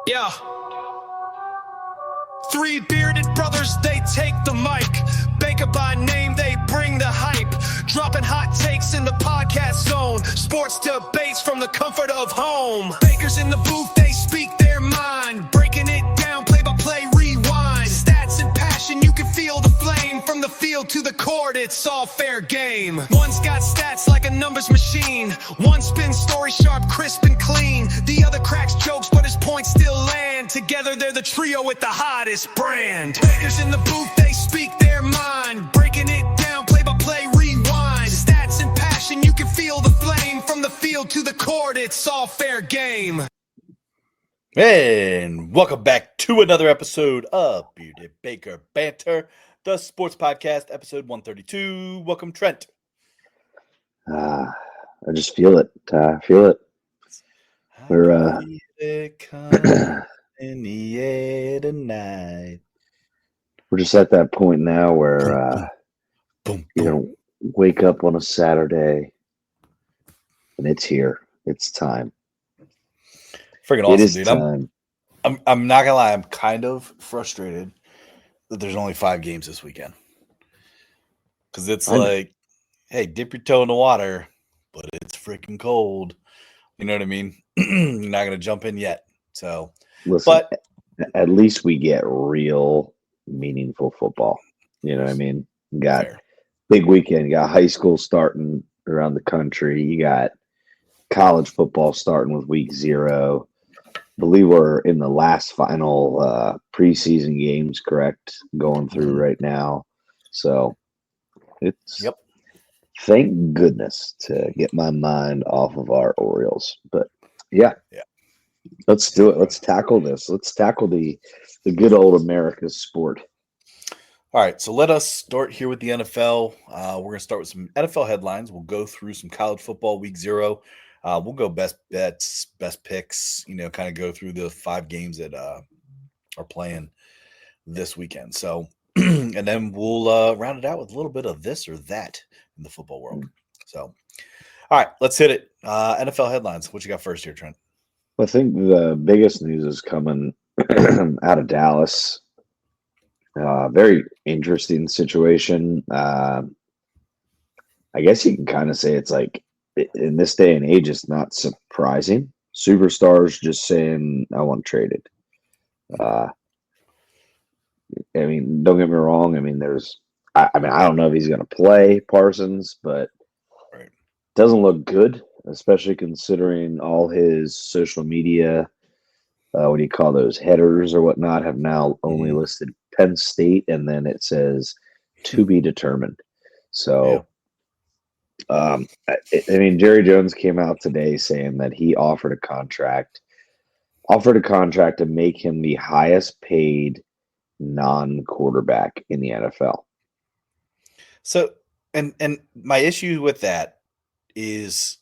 Yeah. Three bearded brothers, they take the mic. Baker by name, they bring the hype. Dropping hot takes in the podcast zone. Sports debates from the comfort of home. Bakers in the booth, they speak their mind. Breaking it down, play by play, rewind. Stats and passion, you can feel the flame. From the field to the court, it's all fair game. One's got stats like a numbers machine. One spins story sharp, crisp and clean. The other cracks jokes, but his points still land. Together they're the trio with the hottest brand. Bakers in the booth, they speak their mind. Breaking it down, play by play, rewind. Stats and passion, you can feel the flame. From the field to the court, it's all fair game. And welcome back to another episode of Bearded Baker Banter, the sports podcast, episode 132. Welcome, Trent. I just feel it. Feel it. We're in the air tonight. We're just at that point now where Boom, you know, wake up on a Saturday and it's here. It's time. Freaking awesome, It is dude. time. I'm not gonna lie, I'm kind of frustrated that there's only 5 games this weekend. Because it's like, hey, dip your toe in the water, but it's freaking cold. You know what I mean? You're not gonna jump in yet. So Listen, but at least we get real meaningful football. You know what I mean? You got fair. big weekend. You got high school starting around the country. You got college football starting with week 0. I believe we're in the last final preseason games, correct? Going through right now. So it's thank goodness to get my mind off of our Orioles. But yeah. Let's do it. Let's tackle this. Let's tackle the good old America's sport. All right, so let us start here with the NFL. We're going to start with some NFL headlines. We'll go through some college football week 0. We'll go best bets, best picks, kind of go through the 5 games that are playing this weekend. So, and then we'll round it out with a little bit of this or that in the football world. So, all right, let's hit it. NFL headlines. What you got first here, Trent? I think the biggest news is coming out of Dallas. Very interesting situation. I guess you can kind of say it's like in this day and age, it's not surprising. Superstars just saying, I want traded. I mean, don't get me wrong. I mean, I don't know if he's going to play Parsons, but Right. Doesn't look good, especially considering all his social media, what do you call those, headers or whatnot, have now only listed Penn State, and then it says to be determined. So, I mean, Jerry Jones came out today saying that he offered a contract to make him the highest paid non-quarterback in the NFL. So, and my issue with that is,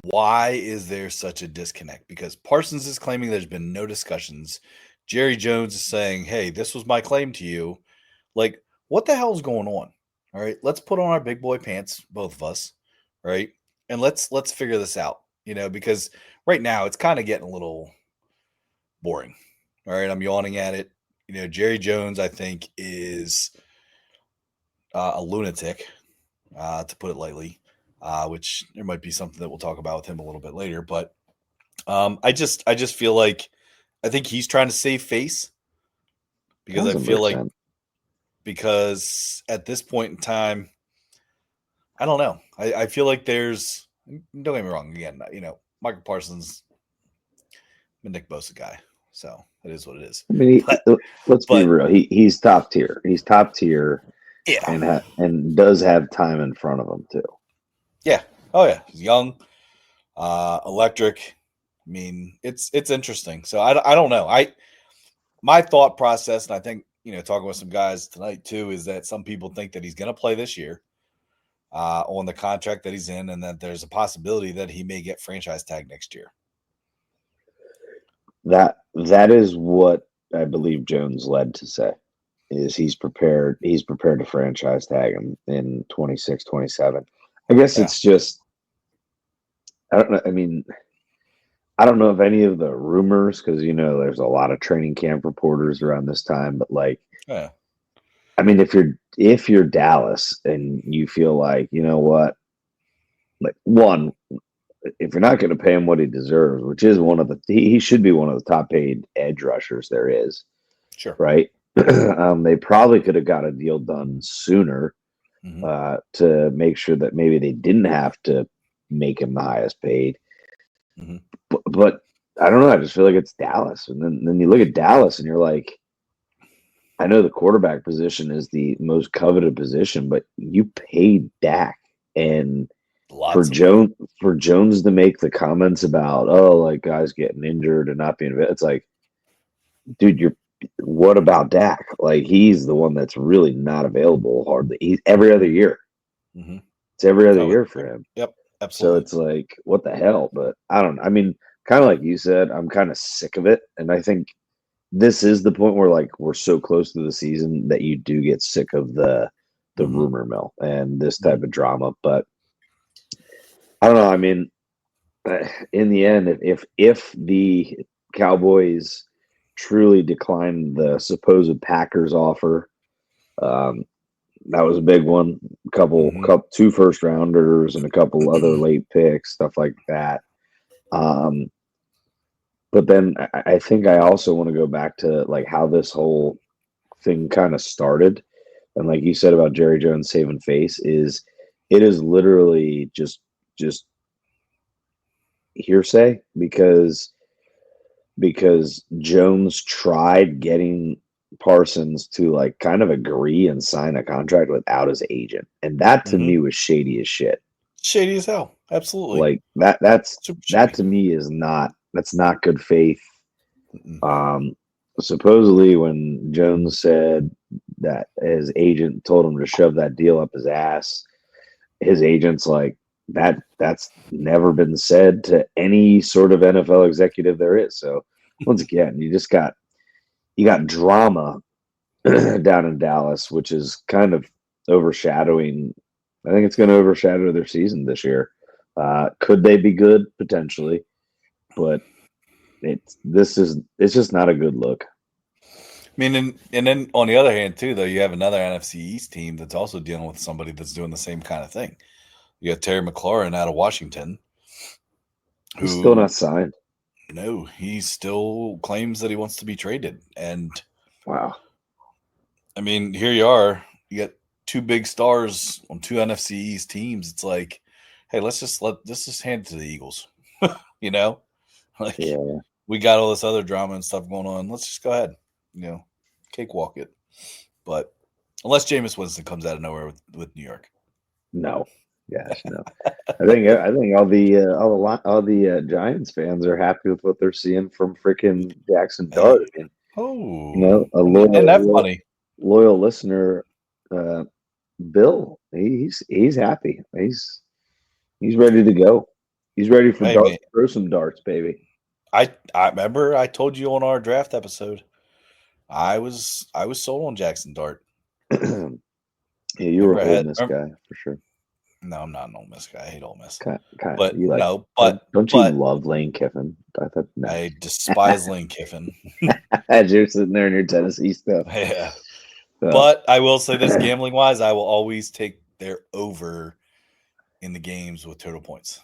why is there such a disconnect? Because Parsons is claiming there's been no discussions. Jerry Jones is saying, hey, this was my claim to you. Like, what the hell is going on? All right, let's put on our big boy pants, both of us, right? And let's figure this out, because right now it's kind of getting a little boring. All right, I'm yawning at it. Jerry Jones, I think, is a lunatic, to put it lightly. Which there might be something that we'll talk about with him a little bit later. But I just feel like I think he's trying to save face, because I feel like because at this point in time, I don't know. I feel like don't get me wrong. Again, Michael Parsons, I'm a Nick Bosa guy, so it is what it is. I mean, let's be real. He's top tier. He's top tier. Yeah, and does have time in front of him too. Yeah. Oh, yeah. He's young, electric. I mean, it's interesting. So I don't know. My thought process, and I think, talking with some guys tonight too, is that some people think that he's going to play this year on the contract that he's in, and that there's a possibility that he may get franchise tag next year. That is what I believe Jones led to say, is he's prepared to franchise tag him in 26, 27. I guess it's just, I don't know. I mean, I don't know if any of the rumors, because there's a lot of training camp reporters around this time, but like, Yeah. I mean, if you're Dallas and you feel like, you know what, like one, if you're not going to pay him what he deserves, which is he should be one of the top paid edge rushers there is, Sure. right? They probably could have got a deal done sooner to make sure that maybe they didn't have to make him the highest paid. Mm-hmm. But I don't know. I just feel like it's Dallas, and then you look at Dallas and you're like, I know the quarterback position is the most coveted position, but you paid Dak, and for Lots of money. Jones to make the comments about like guys getting injured and not being, it's like, dude, what about Dak? Like he's the one that's really not available hardly. He's every other year. Mm-hmm. It's every other I would year agree. for him. Yep, So absolutely. it's like, what the hell? But I don't know. I mean, kind of like you said, I'm kind of sick of it. And I think this is the point where like we're so close to the season that you do get sick of the rumor mill and this type of drama. But I don't know. I mean, in the end, if the Cowboys truly decline the supposed Packers offer, that was a big one. Couple, two first rounders and a couple other late picks, stuff like that. But then I think I also want to go back to like how this whole thing kind of started, and like you said about Jerry Jones saving face, it is literally just hearsay because Jones tried getting Parsons to like kind of agree and sign a contract without his agent. And that to me was shady as shit. Shady as hell. Absolutely. Like that's Super that shady. to me that's not good faith. Supposedly when Jones said that his agent told him to shove that deal up his ass, his agent's like, that's never been said to any sort of NFL executive there is. So once again, you got drama down in Dallas, which is kind of overshadowing. I think it's going to overshadow their season this year. Could they be good potentially? But it's just not a good look. I mean, and then on the other hand, too, though, you have another NFC East team that's also dealing with somebody that's doing the same kind of thing. You got Terry McLaurin out of Washington. He's still not signed. No, he still claims that he wants to be traded. And wow. I mean, here you are. You got two big stars on two NFC East teams. It's like, hey, let's just hand it to the Eagles. You know? Like we got all this other drama and stuff going on. Let's just go ahead. Cakewalk it. But unless Jameis Winston comes out of nowhere with New York. No. Yes, no. I think all the Giants fans are happy with what they're seeing from freaking Jackson Dart. And, a loyal listener, Bill. He's happy. He's ready to go. He's ready for Dart to throw some darts, baby. I remember I told you on our draft episode. I was sold on Jackson Dart. Yeah, you were an Ole Miss guy for sure. No, I'm not an Ole Miss guy. I hate Ole Miss. But you don't you love Lane Kiffin? I despise Lane Kiffin. As you're sitting there in your Tennessee stuff. Yeah. So. But I will say this, gambling wise, I will always take their over in the games with total points.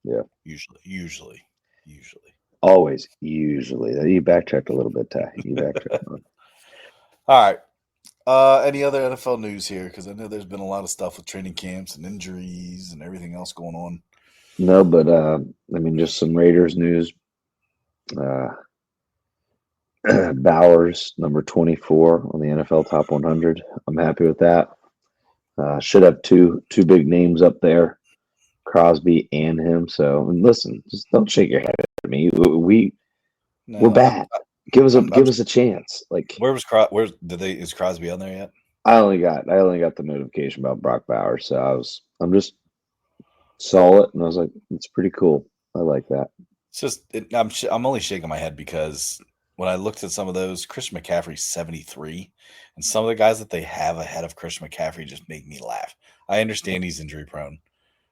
Yeah. Usually. Always, usually. You backtracked a little bit, Ty. You backtracked. All right. Any other NFL news here? Because I know there's been a lot of stuff with training camps and injuries and everything else going on. No, but just some Raiders news. Bowers, number 24 on the NFL Top 100. I'm happy with that. Should have two big names up there, Crosby and him. So, and listen, just don't shake your head at me. We're bad. Give us a chance. Like, is Crosby on there yet? I only got the notification about Brock Bowers, so I'm just saw it and I was like, it's pretty cool. I like that. It's just I'm only shaking my head because when I looked at some of those, Christian McCaffrey's 73, and some of the guys that they have ahead of Christian McCaffrey just make me laugh. I understand he's injury prone.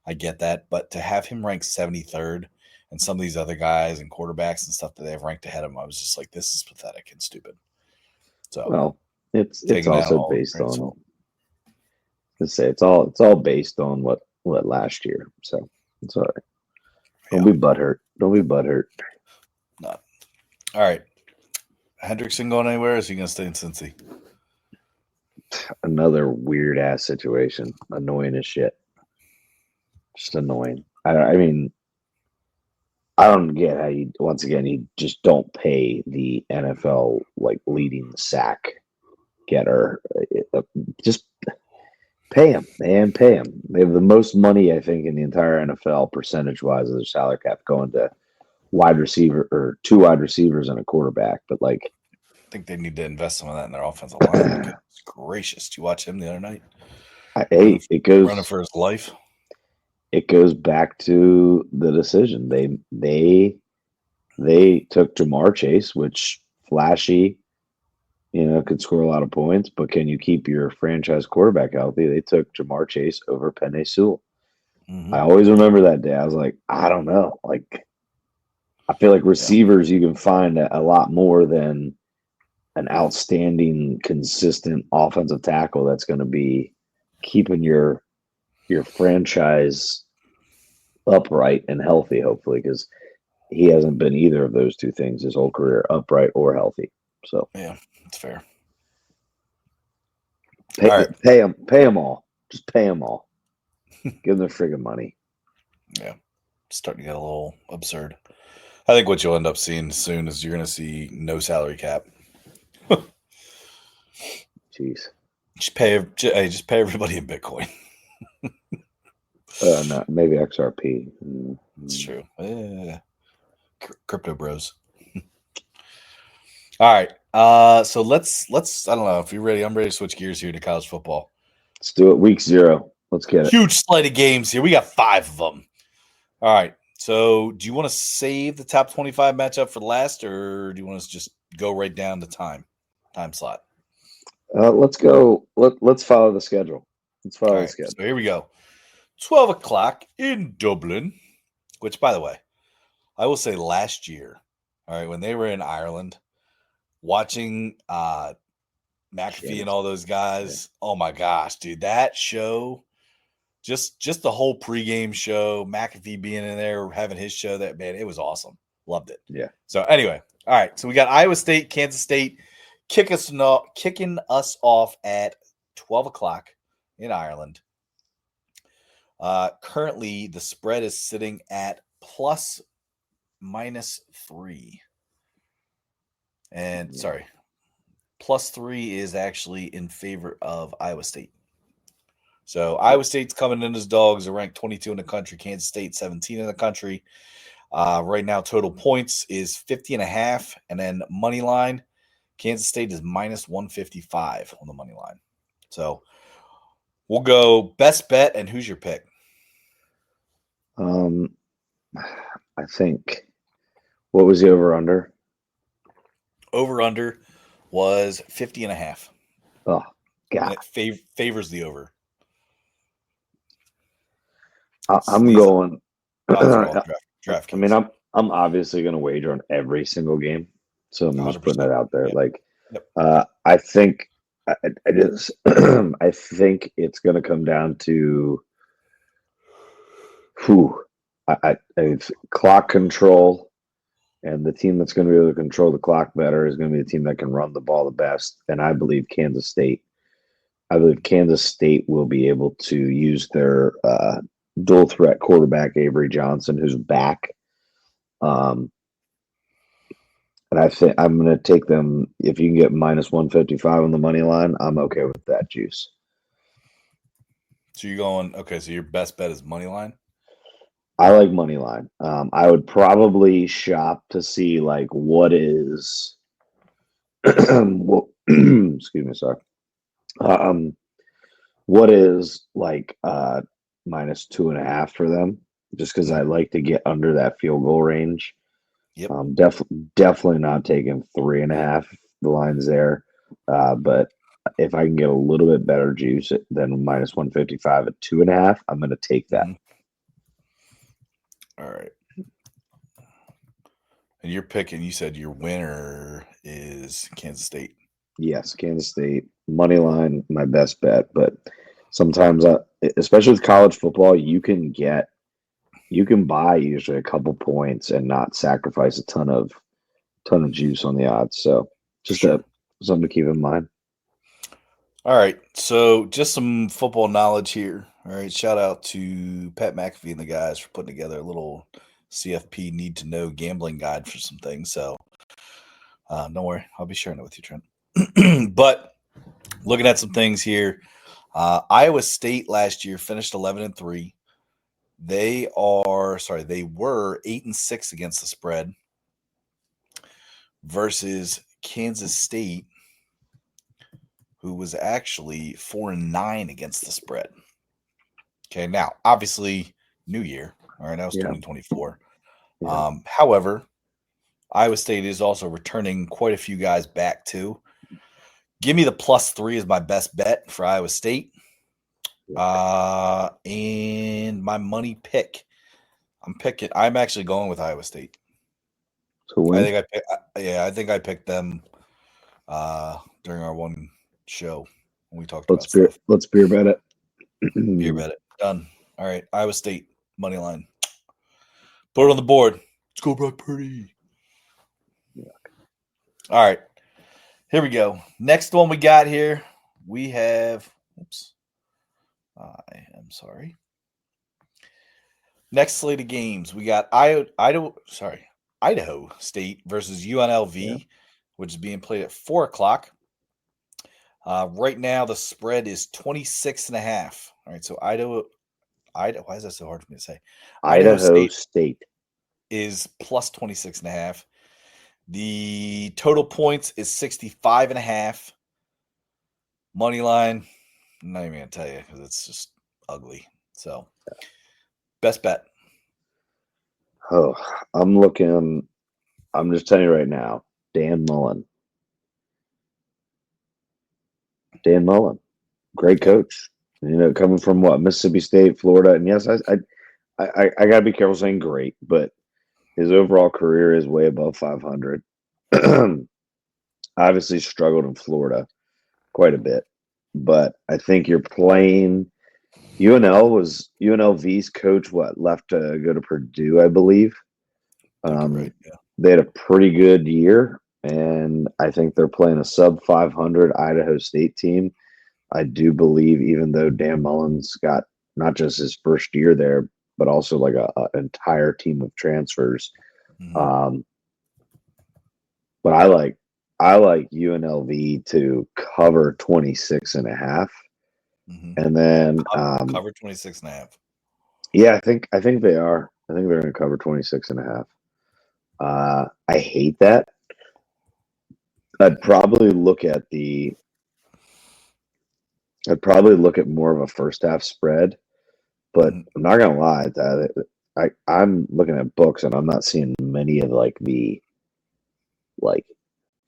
I get that, but to have him ranked 73rd and some of these other guys and quarterbacks and stuff that they have ranked ahead of them, I was just like, this is pathetic and stupid. So, Well, it's taking that also all based on. graceful. Let's say it's all based on what last year. So it's all right. Don't Yeah. be butthurt. Don't be butthurt. No. All right. Hendrickson going anywhere? Or is he going to stay in Cincy? Another weird ass situation. Annoying as shit. Just annoying. I mean, I don't get how you. Once again, you just don't pay the NFL like leading sack getter. Just pay him, man. Pay him. They have the most money, I think, in the entire NFL percentage wise of their salary cap going to wide receiver or 2 wide receivers and a quarterback. But like, I think they need to invest some of that in their offensive line. Goodness gracious. Did you watch him the other night? hey, Running for his life. It goes back to the decision. They took Jamar Chase, which flashy, could score a lot of points, but can you keep your franchise quarterback healthy? They took Jamar Chase over Penei Sewell. Mm-hmm. I always remember that day. I was like, I don't know. Like, I feel like receivers you can find a lot more than an outstanding, consistent offensive tackle that's going to be keeping your franchise upright and healthy, hopefully, because he hasn't been either of those two things his whole career, upright or healthy. So yeah, that's fair. Pay them all. Just pay them all. Give them their friggin' money. Yeah, starting to get a little absurd. I think what you'll end up seeing soon is you're going to see no salary cap. Jeez. Just pay everybody in Bitcoin. No, maybe XRP. It's true. Crypto bros. All right. So let's. I don't know if you're ready. I'm ready to switch gears here to college football. Let's do it. Week 0. Let's get it. Huge slate of games here. We got 5 of them. All right. So do you want to save the top 25 matchup for last, or do you want to just go right down the time slot? Let's go. Let's follow the schedule. Let's follow the schedule. So here we go. 12 o'clock in Dublin, which, by the way, I will say last year, all right, when they were in Ireland, watching McAfee and all those guys, oh my gosh, dude, that show, just the whole pregame show, McAfee being in there, having his show, that man, it was awesome. Loved it. Yeah. So anyway, all right, so we got Iowa State, Kansas State kicking us off at 12 o'clock in Ireland. Currently, the spread is sitting at +-3. And sorry, +3 is actually in favor of Iowa State. So Iowa State's coming in as dogs. They're ranked 22 in the country. Kansas State 17 in the country. Right now, total points is 50.5, and then money line, Kansas State is -155 on the money line. So we'll go best bet, and who's your pick? I think, what was the over-under? Over-under was 50.5. Oh, God. And it favors the over. I'm going. Draft I mean, I'm obviously going to wager on every single game, so I'm just putting that out there. Yep. Like, Yep. I think I just I think it's going to come down to clock control, and the team that's going to be able to control the clock better is going to be the team that can run the ball the best. And I believe Kansas State will be able to use their dual threat quarterback Avery Johnson, who's back. And I think I'm going to take them. If you can get -155 on the money line, I'm okay with that juice. So you're going, okay, so your best bet is money line? I like money line. I would probably shop to see like what is excuse me, sorry. What is like -2.5 for them, just because I like to get under that field goal range. Yep. Definitely not taking 3.5. The line's there. But if I can get a little bit better juice than -155 at 2.5, I'm going to take that. All right. And you're picking. You said your winner is Kansas State. Yes, Kansas State money line, my best bet. But sometimes, especially with college football, you can buy usually a couple points and not sacrifice a ton of juice on the odds. So just Sure. something to keep in mind. All right. So just some football knowledge here. All right. Shout out to Pat McAfee and the guys for putting together a little CFP need to know gambling guide for some things. So don't worry, I'll be sharing it with you, Trent. But looking at some things here, Iowa State last year finished 11-3. They were 8-6 against the spread versus Kansas State, who was actually 4-9 against the spread. Okay, now obviously new year. All right, that was 2024. Yeah. However, Iowa State is also returning quite a few guys back too. Give me the +3 as my best bet for Iowa State. And my money pick. I'm actually going with Iowa State. So win? I think I picked them during our one show when we talked Let's about stuff. Let's beer bet it. Beer bet it. Done. All right. Iowa State money line. Put it on the board. Let's go, Brock Purdy. Yeah. All right. Here we go. Next one we got here. We have. Oops. I am sorry. Next slate of games, we got Idaho State versus UNLV, which is being played at 4:00. Right now, the spread is 26.5. All right, so Idaho. Why is that so hard for me to say? Idaho State is plus 26.5. The total points is 65.5. Money line, I'm not even going to tell you because it's just ugly. So, best bet. Oh, I'm just telling you right now, Dan Mullen. Dan Mullen, great coach. You know, coming from Mississippi State, Florida, and yes, I gotta be careful saying great, but his overall career is way above 500. Obviously, struggled in Florida quite a bit, but I think you're playing. UNLV's coach. Left to go to Purdue, I believe. Right, yeah. They had a pretty good year, and I think they're playing a sub 500 Idaho State team. I do believe, even though Dan Mullen's got not just his first year there, but also like an entire team of transfers. Mm-hmm. But I like UNLV to cover 26.5. Mm-hmm. And then cover 26.5. Yeah, I think they are. I think they're going to cover 26.5. I hate that. I'd probably look at more of a first half spread, but I'm not gonna lie, I'm looking at books and I'm not seeing many of the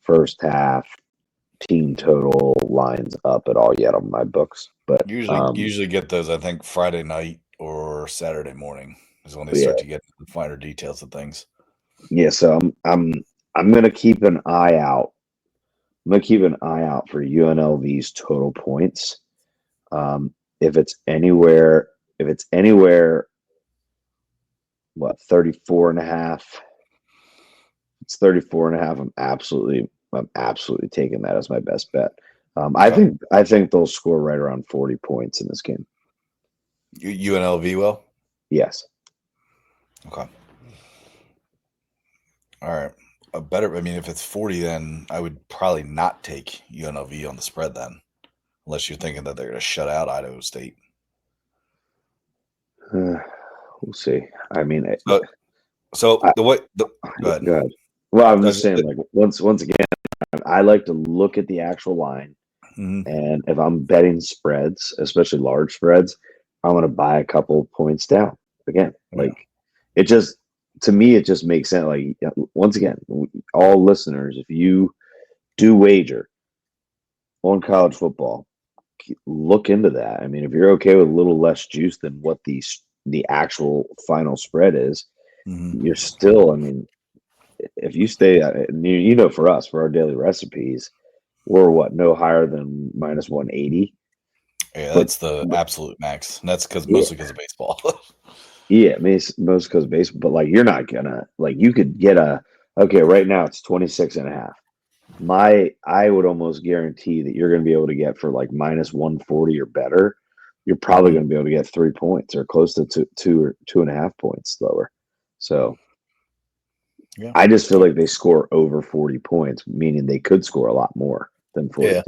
first half team total lines up at all yet on my books. But usually get those, I think, Friday night or Saturday morning is when they start to get the finer details of things. Yeah, so I'm gonna keep an eye out. I'm gonna keep an eye out for UNLV's total points. If it's anywhere, 34.5. It's 34.5. I'm absolutely taking that as my best bet. I think they'll score right around 40 points in this game. UNLV will? Yes. Okay. All right. If it's 40, then I would probably not take UNLV on the spread then, unless you're thinking that they're going to shut out Idaho State. We'll see. I mean, go ahead. Well, I'm just saying, once again, I like to look at the actual line, and if I'm betting spreads, especially large spreads, I'm going to buy a couple points down. Again, it just, to me, it just makes sense. Once again, all listeners, if you do wager on college football, look into that. I mean, if you're okay with a little less juice than what the actual final spread is, you're still, I mean, if you stay, you know, for us, for our daily recipes, we're no higher than minus 180. Yeah, But, that's the but absolute max. And that's yeah, mostly because of baseball. yeah, I mean, it's most because baseball, but like you're not gonna like you could get okay, right now it's 26 and a half. I would almost guarantee that you're gonna be able to get for like minus 140 or better. You're probably Mhm. gonna be able to get 3 points or close to two or 2.5 points lower. So Yeah. I just feel like they score over 40 points, meaning they could score a lot more than 40. Yeah.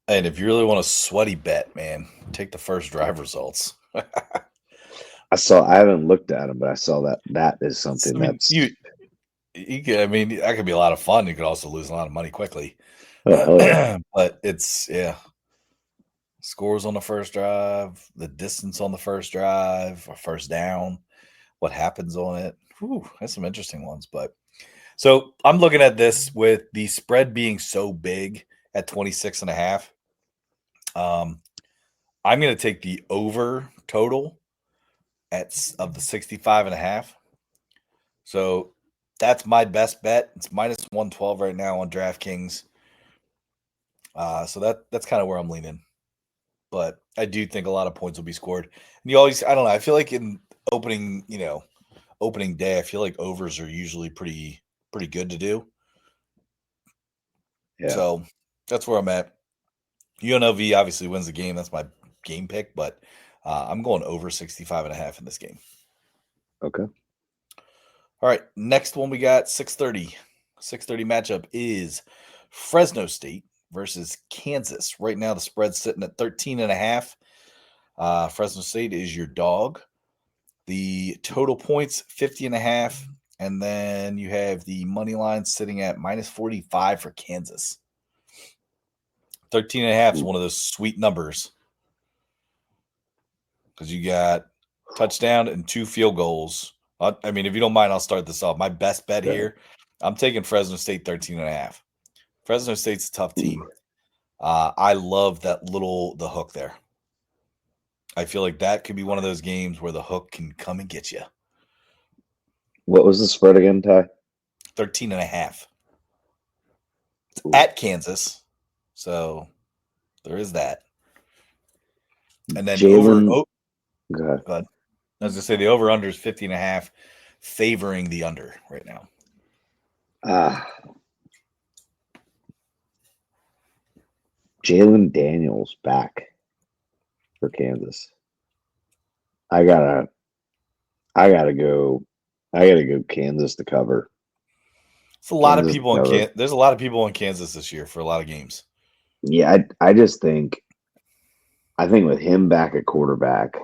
And if you really want a sweaty bet, man, take the first drive results. I haven't looked at them, but I saw that is something I mean, that's I mean, that could be a lot of fun. You could also lose a lot of money quickly. oh hell yeah. But it's, yeah, scores on the first drive, the distance on the first drive, or first down, what happens on it. Whew, that's some interesting ones. But so I'm looking at this with the spread being so big at 26 and a half. I'm going to take the over total of the 65 and a half. So that's my best bet. It's minus 112 right now on DraftKings. So that's kind of where I'm leaning. But I do think a lot of points will be scored. And you always, I don't know, I feel like in opening day, I feel like overs are usually pretty good to do. Yeah. So that's where I'm at. UNLV obviously wins the game. That's my game pick, but I'm going over 65 and a half in this game. Okay. All right, next one we got 6:30. 6:30 matchup is Fresno State versus Kansas. Right now the spread's sitting at 13 and a half. Fresno State is your dog. The total points 50 and a half, and then you have the money line sitting at minus 45 for Kansas. 13 and a half is one of those sweet numbers because you got touchdown and 2 field goals. I mean, if you don't mind, I'll start this off. My best bet Okay. here, I'm taking Fresno State 13 and a half. Fresno State's a tough team. I love the hook there. I feel like that could be one of those games where the hook can come and get you. What was the spread again, Ty? 13 and a half. Ooh. At Kansas. So there is that. And then Jalen. Go ahead. go ahead. I was going to say the over under is 50 and a half, favoring the under right now. Jalen Daniels back for Kansas. I gotta go Kansas to cover. It's a lot of Kansas people to cover. there's a lot of people in Kansas this year for a lot of games. Yeah, I just think with him back at quarterback,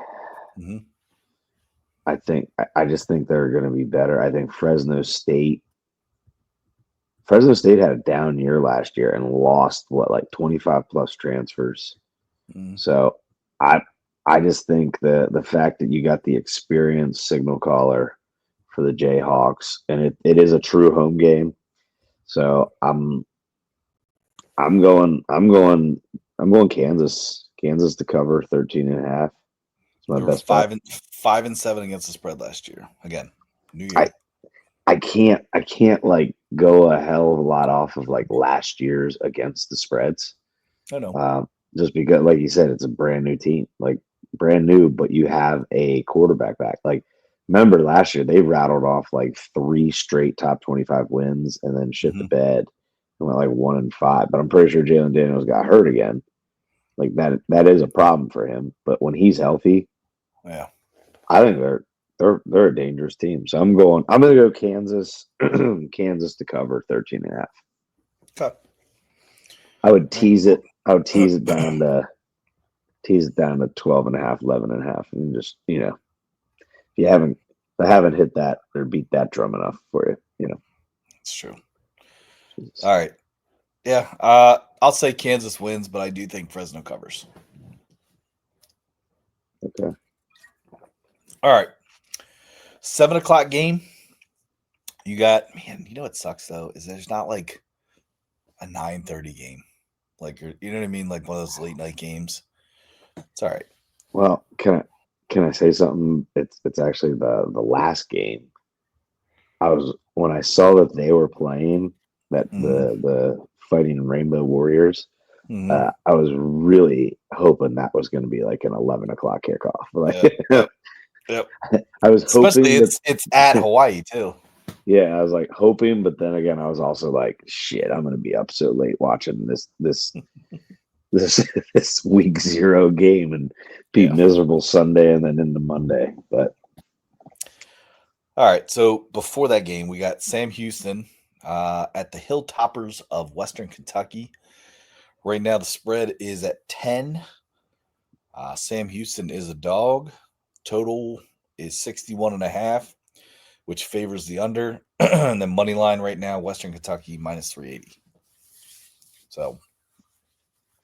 I just think they're going to be better. I think Fresno State had a down year last year and lost 25 plus transfers. So I just think the fact that you got the experienced signal caller for the Jayhawks, and it is a true home game. So I'm going Kansas to cover 13 and a half. It's my They were best bet. 5-7 against the spread last year. Again, New Year. I can't like go a hell of a lot off of like last year's against the spreads. I know. Just because, like you said, it's a brand new team, like brand new, but you have a quarterback back. Like, remember last year they rattled off like 3 straight top 25 wins and then shit the bed and went like 1-5. But I'm pretty sure Jalen Daniels got hurt again. Like that is a problem for him. But when he's healthy, yeah, I think they're a dangerous team. So I'm gonna go Kansas, Kansas to cover 13 and a half. Okay. I would tease it down to 12 and a half, 11 and a half. And just, if you haven't hit that or beat that drum enough for you, It's true. Jesus. All right. Yeah. I'll say Kansas wins, but I do think Fresno covers. Okay. All right. 7 o'clock game. You got, man, you know what sucks though, is there's not like a 9:30 game. Like, you know what I mean? Like one of those late night games. It's all right. Well, can I say something? It's actually the last game when I saw that they were playing that Mhm. the Fighting Rainbow Warriors. Mhm. I was really hoping that was going to be like an 11 o'clock kickoff. Like, Yep, yep, yep. I was Especially hoping that, it's at Hawaii too. yeah, I was like hoping, but then again, I was also like, shit, I'm going to be up so late watching this this week 0 game and be Yeah. miserable Sunday and then into Monday. But All right. So before that game, we got Sam Houston at the Hilltoppers of Western Kentucky. Right now, the spread is at 10. Sam Houston is a dog. Total is 61.5, which favors the under. And then money line right now, Western Kentucky minus 380. So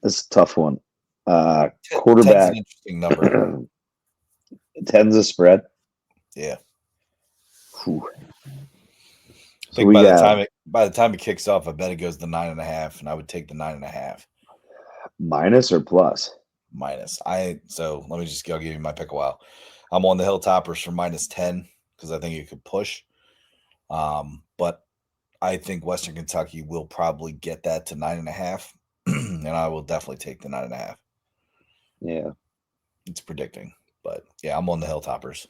it's a tough one. 10's an Quarterback, interesting number. 10's a spread. Yeah. Whew. I So think we got by the time it kicks off, I bet it goes to 9.5, and I would take the 9.5 minus or plus. minus. So let me just I'll give you my pick a while. I'm on the Hilltoppers for minus 10 because I think it could push. But I think Western Kentucky will probably get that to 9.5, and I will definitely take the 9.5. Yeah. It's predicting, but yeah, I'm on the Hilltoppers.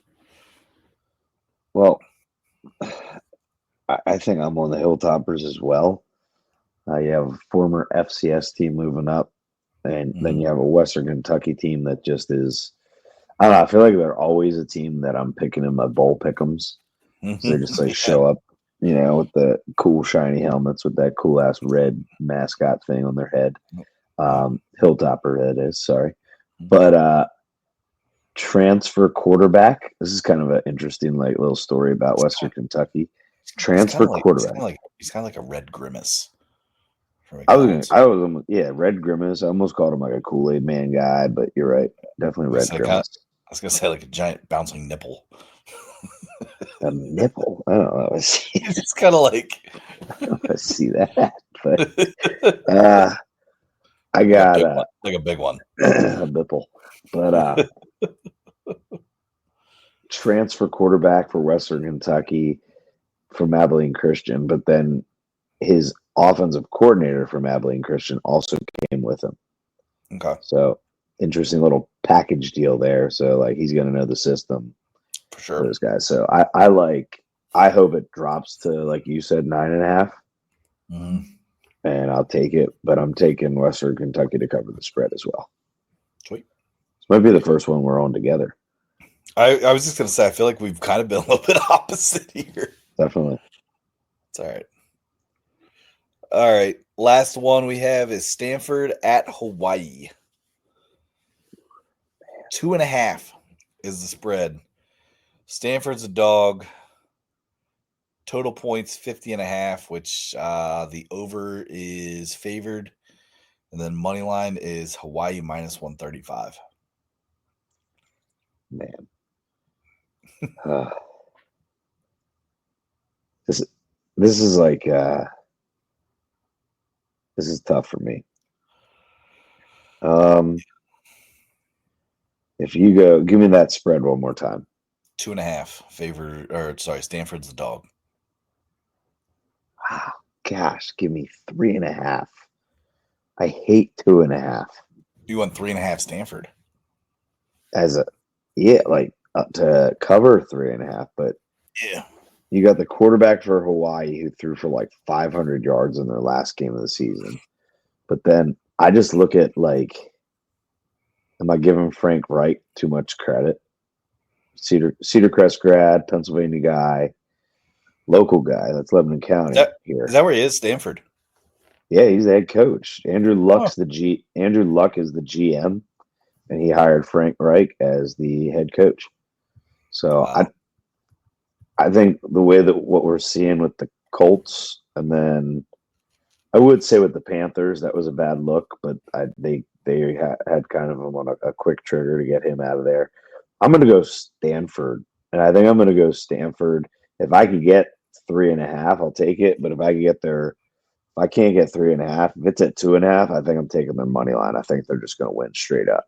Well, I think I'm on the Hilltoppers as well. You have a former FCS team moving up, and then Mhm. you have a Western Kentucky team that just is. I don't know. I feel like they're always a team that I'm picking in my bowl pickums. So they just like Yeah. show up, with the cool shiny helmets with that cool ass red mascot thing on their head. Yep. Hilltopper head is sorry, but transfer quarterback. This is kind of an interesting like little story about Western Kentucky. He's kind Transfer of like quarterback. he's kind of like a Red Grimace from McDonald's. I was yeah, Red Grimace. I almost called him like a Kool-Aid man guy, but you're right. Definitely Red Grimace. I was gonna say like a giant bouncing nipple. A nipple. I don't know. It's kind of like I see that, but like uh, I a got big one, like a big one. a nipple. But transfer quarterback for Western Kentucky from Abilene Christian, but then his offensive coordinator from Abilene Christian also came with him. Okay, So interesting little package deal there. So like he's gonna know the system for for sure. those guys. So I hope it drops to like you said 9.5, Mm-hmm. and I'll take it. But I'm taking Western Kentucky to cover the spread as well. Sweet. This might be the first one we're on together. I was just gonna say I feel like we've kind of been a little bit opposite here. Definitely. It's all right. All right. Last one we have is Stanford at Hawaii. 2.5 is the spread. Stanford's a dog. Total points 50.5, which the over is favored. And then money line is Hawaii minus 135. Man. Uh, this this is like this is tough for me. If you go, give me that spread one more time. 2.5 favored, or sorry, Stanford's the dog. Oh, gosh, give me 3.5. I hate 2.5 You won 3.5 Stanford. as a like up to cover 3.5. But Yeah. you got the quarterback for Hawaii who threw for like 500 yards in their last game of the season. But then I just look at like, am I giving Frank Reich too much credit? Cedar Crest grad, Pennsylvania guy, local guy. That's Lebanon County here. Is that where he is? Stanford. Yeah, he's the head coach. Andrew Luck is the GM, and he hired Frank Reich as the head coach. So Wow. I think the way that what we're seeing with the Colts, and then I would say with the Panthers, that was a bad look, but they had kind of him on a quick trigger to get him out of there. I'm going to go Stanford, and I think I'm going to go Stanford. If I could get 3.5, I'll take it. But if I can't get 3.5, if it's at 2.5, I think I'm taking their money line. I think they're just going to win straight up.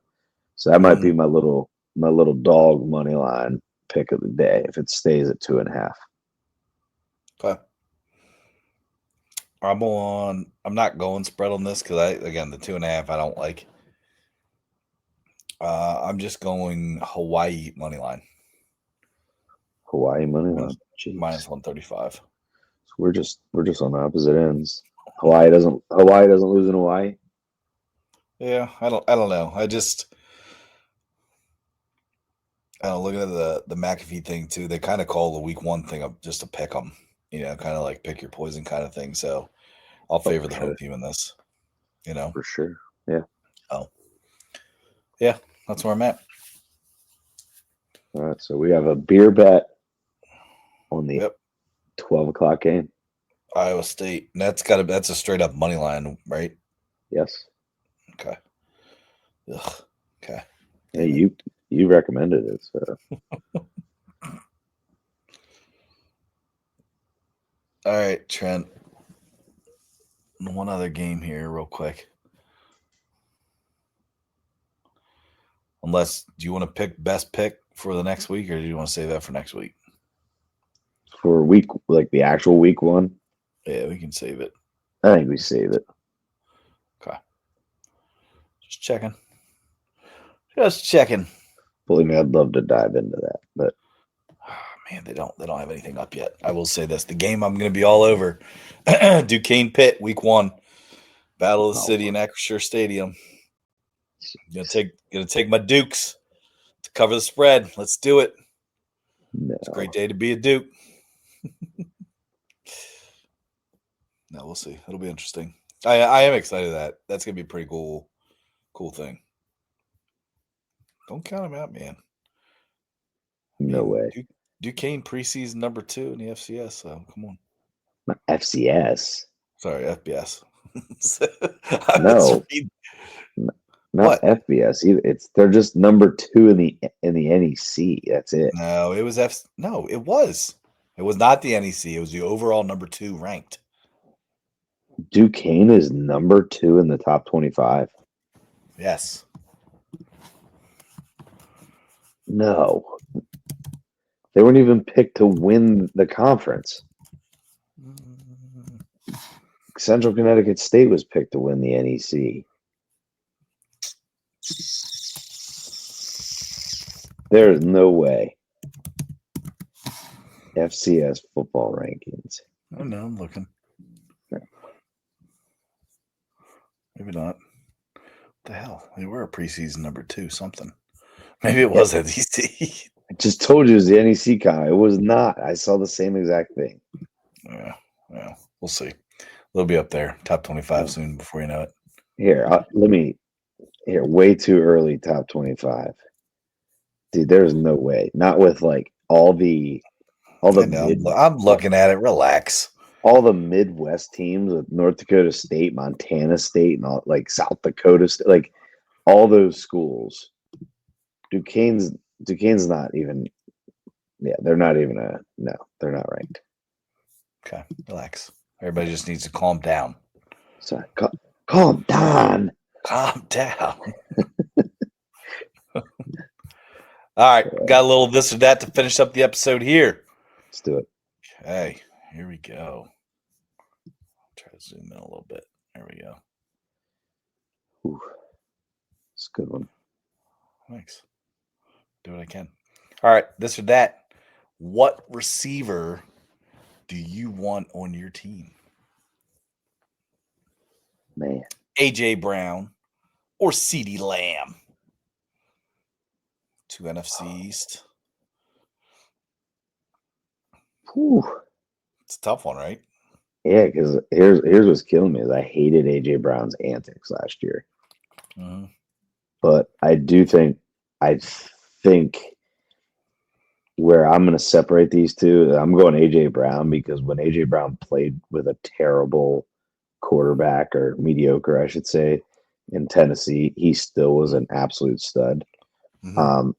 So that might be my little dog money line pick of the day if it stays at 2.5. Okay. I'm not going spread on this because the 2.5 I don't like. I'm just going Hawaii money line. Hawaii money line. Jeez. Minus 135. So we're just on opposite ends. Hawaii doesn't lose in Hawaii. Yeah, I don't know. Looking at the McAfee thing too, they kind of call the week 1 thing up just to pick them, kind of like pick your poison kind of thing. So I'll favor the home team in this, For sure. Yeah. Oh, yeah, that's where I'm at. All right, so we have a beer bet on the 12 o'clock game. Iowa State. And that's a straight up money line, right? Yes. Okay. Ugh. Okay. Yeah, you recommended it, so. All right, Trent. One other game here, real quick. Unless, do you want to pick best pick for the next week, or do you want to save that for next week? For the actual week 1? Yeah, we can save it. I think we save it. Okay. Just checking. Believe me, I'd love to dive into that, but man, they don't have anything up yet. I will say this: the game I'm going to be all over. Duquesne Pitt, week 1, Battle of the City in Acrisure Stadium. Gonna take my Dukes to cover the spread. Let's do it. No. It's a great day to be a Duke. No, we'll see. It'll be interesting. I am excited that that's gonna be a pretty cool thing. Don't count them out, man. No way. Duquesne preseason number 2 in the FCS. So come on. Not FCS. Sorry, FBS. No. Not FBS either. They're just number 2 in the NEC. That's it. No, it was No, it was. It was not the NEC. It was the overall number 2 ranked. Duquesne is number 2 in the top 25. Yes. No. They weren't even picked to win the conference. Central Connecticut State was picked to win the NEC. There's no way. FCS football rankings. I know, I'm looking. Maybe not. What the hell? They were a preseason number 2 something. Maybe it was NEC. I just told you it was the NEC guy. It was not. I saw the same exact thing. Yeah, we'll see. They'll be up there, top 25 soon before you know it. Here, way too early, top 25. Dude, there's no way. Not with all the I'm looking at it. Relax. All the Midwest teams with North Dakota State, Montana State, and all South Dakota State, all those schools. Duquesne's not even. Yeah, they're not even they're not ranked. Okay, relax. Everybody just needs to calm down. Sorry, calm down. Calm down. All right, got a little this or that to finish up the episode here. Let's do it. Okay, here we go. I'll try to zoom in a little bit. There we go. Ooh, it's a good one. Thanks. Do what I can. All right, this or that. What receiver do you want on your team? Man. AJ Brown or CeeDee Lamb? 2 NFC East. Whew. It's a tough one, right? Yeah, because here's what's killing me is I hated AJ Brown's antics last year. Mm-hmm. But I think where I'm going to separate these two, I'm going AJ Brown because when AJ Brown played with a terrible quarterback, or mediocre, I should say, in Tennessee, he still was an absolute stud. Mm-hmm.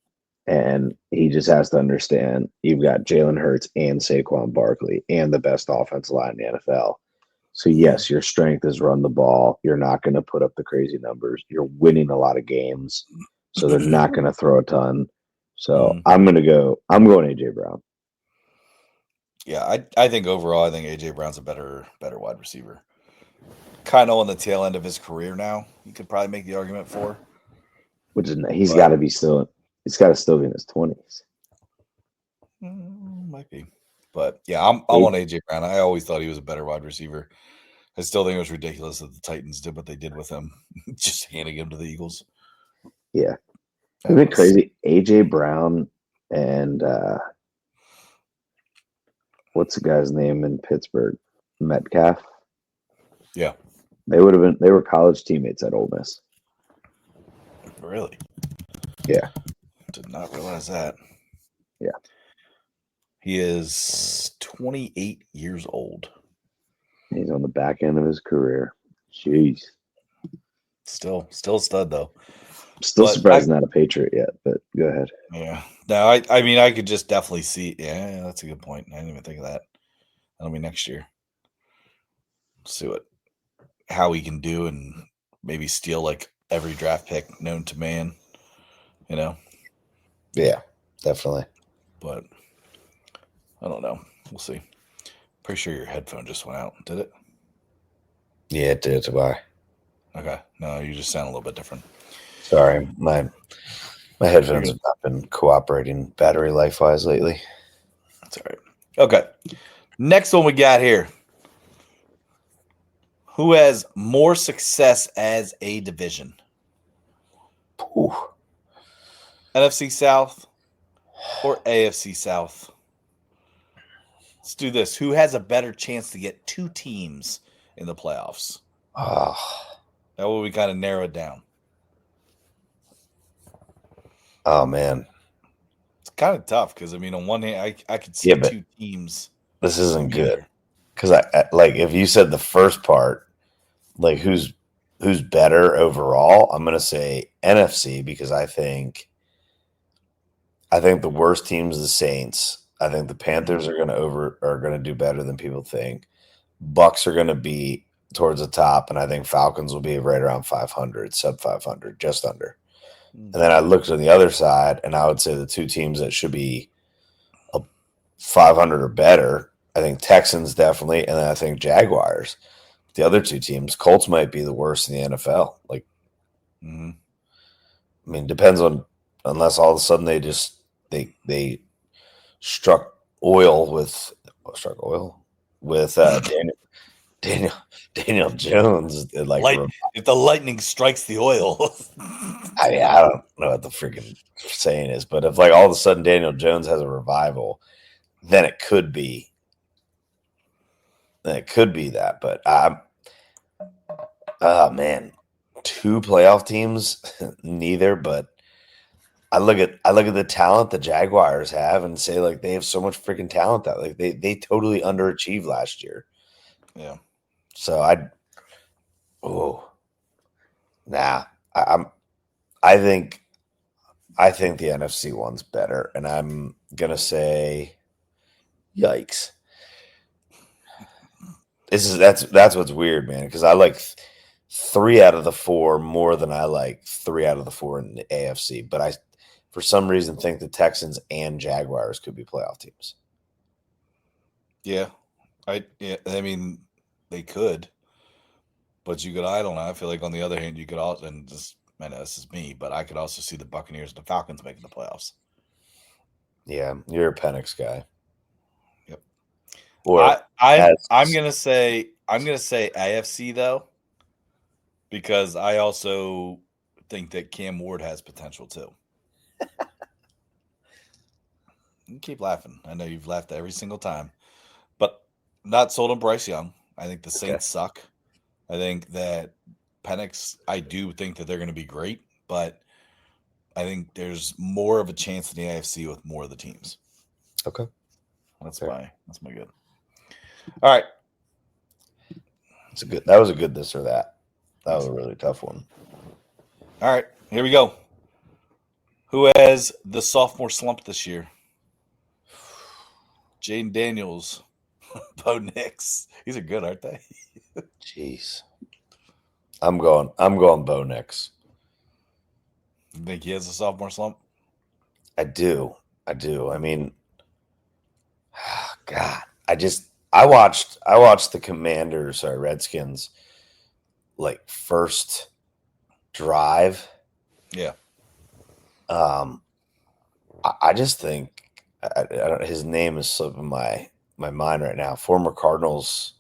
And he just has to understand you've got Jalen Hurts and Saquon Barkley and the best offensive line in the NFL. So, yes, your strength is run the ball. You're not going to put up the crazy numbers. You're winning a lot of games. So they're not going to throw a ton. So I'm going AJ Brown. Yeah, I think overall, I think AJ Brown's a better wide receiver. Kind of on the tail end of his career now. You could probably make the argument for. Which is he's But- got to be still. He's got to still be in his 20s. Might be. But yeah, I'm on AJ Brown. I always thought he was a better wide receiver. I still think it was ridiculous that the Titans did what they did with him, just handing him to the Eagles. Yeah, That isn't it was- crazy? AJ Brown and what's the guy's name in Pittsburgh? Metcalf. Yeah, They would have been. They were college teammates at Ole Miss. really. Yeah. Did not realize that. Yeah. He is 28 years old. He's on the back end of his career. Jeez. Still a stud though. Still But surprised not a Patriot yet, but go ahead. Yeah. No, I mean I could just definitely see. Yeah, that's a good point. I didn't even think of that. That'll be next year. See how he can do and maybe steal like every draft pick known to man. You know. Yeah, definitely. But I don't know. We'll see. Pretty sure your headphone just went out. Did it? Yeah, it did. Why? Okay. No, you just sound a little bit different. Sorry, my headphones have not been cooperating battery life wise lately. That's all right. Okay. Next one we got here. Who has more success as a division? Ooh. NFC South or AFC South? Let's do this. Who has a better chance to get two teams in the playoffs? Oh, That way we kind of narrow it down. oh man, It's kind of tough because, I mean, on one hand, I could see Yeah, but two teams. this isn't being good there. because I like if you said the first part, like who's better overall, I'm gonna say NFC because I think the worst team is the Saints. I think the Panthers are gonna do better than people think. Bucks are gonna be towards the top, and I think Falcons will be right around 500, sub 500, just under. And then I looked on the other side, and I would say the two teams that should be 500 or better, I think Texans definitely, and then I think Jaguars. The other two teams, Colts might be the worst in the NFL. Like, Mhm. I mean, depends on unless all of a sudden they struck oil with Daniel Jones. Like, If the lightning strikes the oil. I mean, I don't know what the freaking saying is, but if like all of a sudden Daniel Jones has a revival, then it could be. That. But man, two playoff teams, neither. But I look at the talent the Jaguars have and say like they have so much freaking talent that like they totally underachieved last year. Yeah. So I think the NFC one's better, and I'm gonna say, yikes. That's what's weird, man. Because I like 3 out of the 4 more than I like 3 out of the 4 in the AFC. But I, for some reason, think the Texans and Jaguars could be playoff teams. Yeah. I mean, they could. But you could, I don't know. I feel like on the other hand, you could also, and this, I know this is me, but I could also see the Buccaneers and the Falcons making the playoffs. Yeah, you're a Penix guy. Yep. Or I'm gonna say AFC though, because I also think that Cam Ward has potential too. You keep laughing. I know you've laughed every single time, but not sold on Bryce Young. I think the Saints suck. I think that Penix, I do think that they're going to be great, but I think there's more of a chance in the AFC with more of the teams. Okay. That's my good. All right. That was a good this or that. That was a really tough one. All right. Here we go. Who has the sophomore slump this year? Jaden Daniels, Bo Nix. These are good, aren't they? Jeez. I'm going Bo Nix. You think he has a sophomore slump? I do. I mean, God, I watched the Commanders or Redskins like first drive. Yeah. I just think I don't, his name is slipping my mind right now. Former Cardinals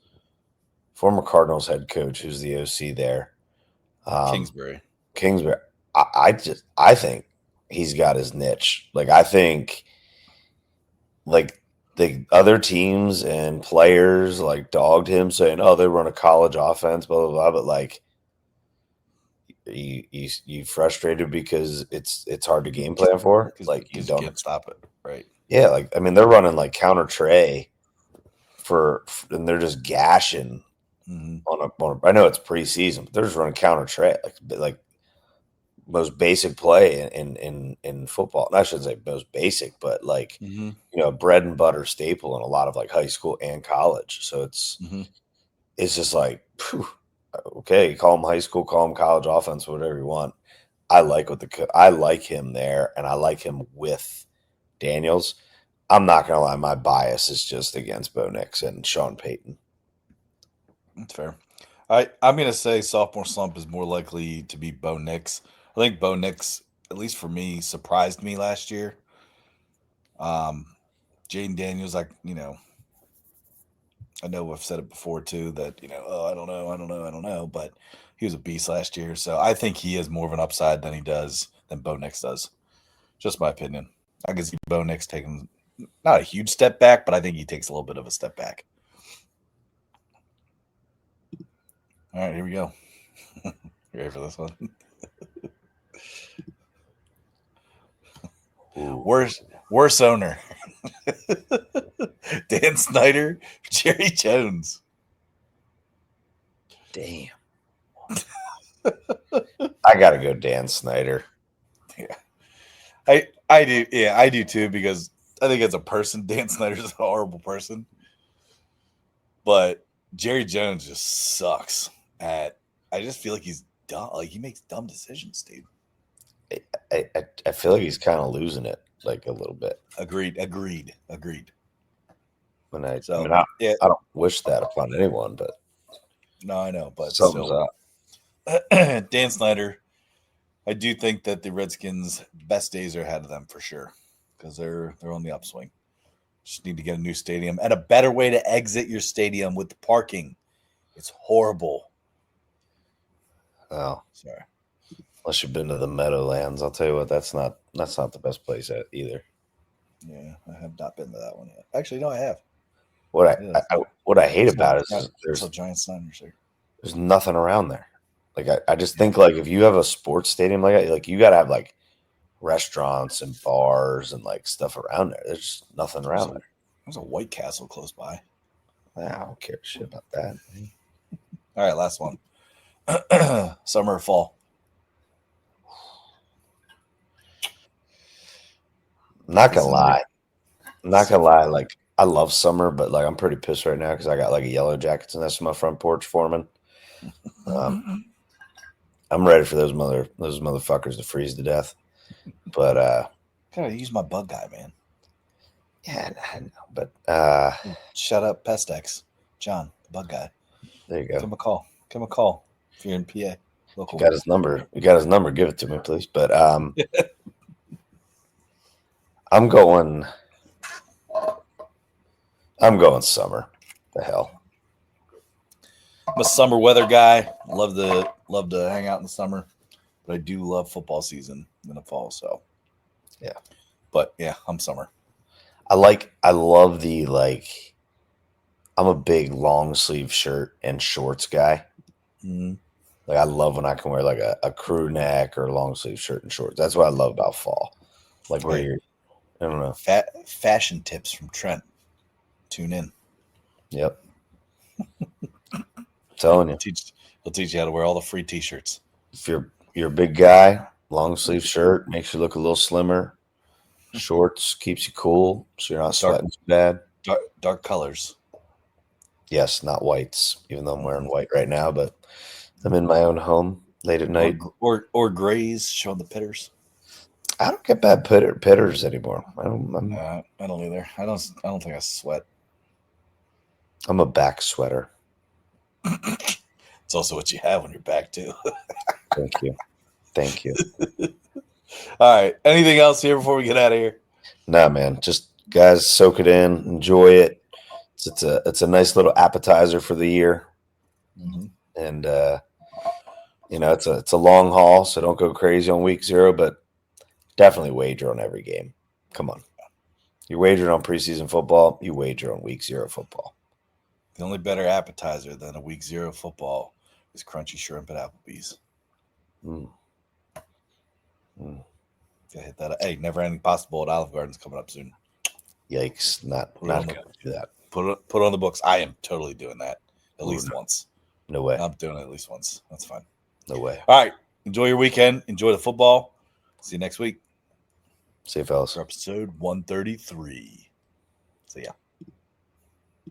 head coach, who's the OC there. Kingsbury. Kingsbury. I think he's got his niche. Like I think like the other teams and players like dogged him saying, "Oh, they run a college offense," blah blah blah. But like you frustrated because it's hard to game plan for. Like You you just don't. can't stop it, right? Yeah, like I mean, they're running like counter tray and they're just gashing on a. I know it's preseason, but they're just running counter tray like most basic play in football. And I shouldn't say most basic, but like bread and butter staple in a lot of like high school and college. So it's just like, phew, okay, call them high school, call them college offense, whatever you want. I like him there, and I like him with Daniels. I'm not gonna lie, my bias is just against Bo Nix and Sean Payton. That's fair. I'm gonna say sophomore slump is more likely to be Bo Nix. I think Bo Nix, at least for me, surprised me last year. Jaden Daniels, I know I've said it before too that oh I don't know, but he was a beast last year. So I think he has more of an upside than Bo Nix does. Just my opinion. I can see Bo Nix taking not a huge step back, but I think he takes a little bit of a step back. All right, here we go. You ready for this one? Worst owner. Dan Snyder, Jerry Jones. Damn. I gotta go Dan Snyder. Yeah. I do. Yeah, I do too, because I think as a person, Dan Snyder's a horrible person. But Jerry Jones just sucks at. I just feel like he's dumb. Like he makes dumb decisions, dude. I feel like he's kind of losing it, like a little bit. Agreed. When I don't wish that upon anyone, but no, I know, but something's still. up. Dan Snyder, I do think that the Redskins' best days are ahead of them for sure, because they're on the upswing. Just need to get a new stadium and a better way to exit your stadium with the parking. It's horrible. Oh, sorry. Unless you've been to the Meadowlands, I'll tell you what, that's not the best place either. Yeah, I have not been to that one yet. Actually, no, I have. What I hate about it is there's a giant Snyder's there. There's nothing around there. Like I just think like if you have a sports stadium like that, like you gotta have like restaurants and bars and like stuff around there. There's just nothing around there. There's a White Castle close by. I don't care shit about that. All right, last one. Summer or fall? Not gonna lie. Like I love summer, but like I'm pretty pissed right now because I got like a yellow jackets and that's my front porch foreman. I'm ready for those motherfuckers to freeze to death. But gotta use my bug guy, man. Yeah, I know. But shut up, Pestex. John, the bug guy. There you go. Give him a call. If you're in PA. Local. You got his number. Give it to me, please. But I'm going summer. The hell. I'm a summer weather guy. Love to hang out in the summer, but I do love football season in the fall. So, yeah. But yeah, I'm summer. I love the like. I'm a big long sleeve shirt and shorts guy. Mm-hmm. Like I love when I can wear like a crew neck or a long sleeve shirt and shorts. That's what I love about fall. Like where you're, I don't know. Fashion tips from Trent. Tune in. Yep. Telling you. He'll teach you how to wear all the free t-shirts. If you're a big guy, long sleeve shirt makes you look a little slimmer. Shorts keeps you cool, so you're not sweating too bad. Dark colors. Yes, not whites, even though I'm wearing white right now, but I'm in my own home late at night. Or grays showing the pitters. I don't get bad pitters anymore. I don't either. I don't think I sweat. I'm a back sweater. It's also what you have on your back too. Thank you. Thank you. All right. Anything else here before we get out of here? Nah, man. Just guys, soak it in, enjoy it. It's a nice little appetizer for the year, and it's a long haul, so don't go crazy on week 0, but definitely wager on every game. Come on, you wagered on preseason football, you wager on week 0 football. The only better appetizer than a week 0 football is crunchy shrimp at Applebee's. Gotta hit that. Hey, Never Ending Pasta Bowl at Olive Garden's coming up soon. Yikes! Not going to do that. Put it on the books. I am totally doing that at least once. No way. I'm doing it at least once. That's fine. No way. All right. Enjoy your weekend. Enjoy the football. See you next week. See you, fellas. For episode 133. See ya.